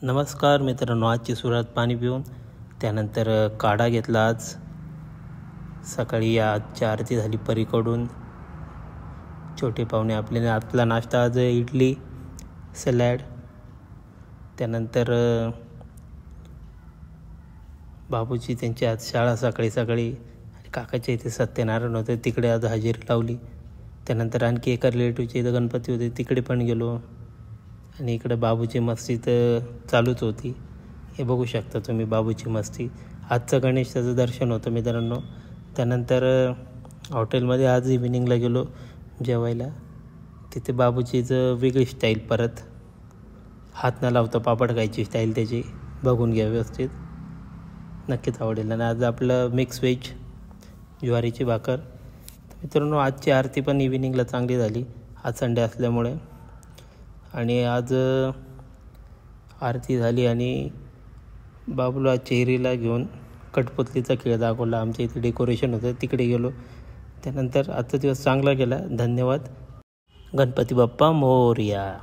नमस्कार मित्रांनो, आजची सुरुवात पाणी पिऊन त्यानंतर काढा घेतला. आज सकाळी आजची आरती झाली परीकडून. छोटे पाहुणे आपला नाश्ता आज इडली सॅलॅड. त्यानंतर बाबूची त्यांची आज शाळा सकाळी काकाच्या इथे सत्यनारायण होते, तिकडे आज हजेरी लावली. त्यानंतर आणखी एका रिलेटिव्हचे इथं गणपती होते, तिकडे पण गेलो. आणि इकडे बाबूची मस्ती तर चालूच होती. हे बघू शकता तुम्ही बाबूची मस्ती. आजचं गणेशाचं दर्शन होतं मित्रांनो. त्यानंतर हॉटेलमध्ये आज इव्हिनिंगला गेलो जेवायला. तिथे बाबूचीच वेगळी स्टाईल, परत हात न लावता पापड खायची स्टाईल त्याची, बघून घ्या व्यवस्थित, नक्कीच आवडेल. आणि आज आपलं मिक्स व्हेज ज्वारीची भाकर. मित्रांनो, आजची आरती पण इव्हिनिंगला चांगली झाली, आज संडे असल्यामुळे. आणि आज आरती झाली आणि बाबूला चेहरीला घेऊन कठपुतलीचा खेळ दाखवला. आमच्या इथे डेकोरेशन होतं, तिकडे गेलो. त्यानंतर आजचा दिवस चांगला गेला. धन्यवाद. गणपती बाप्पा मोरया.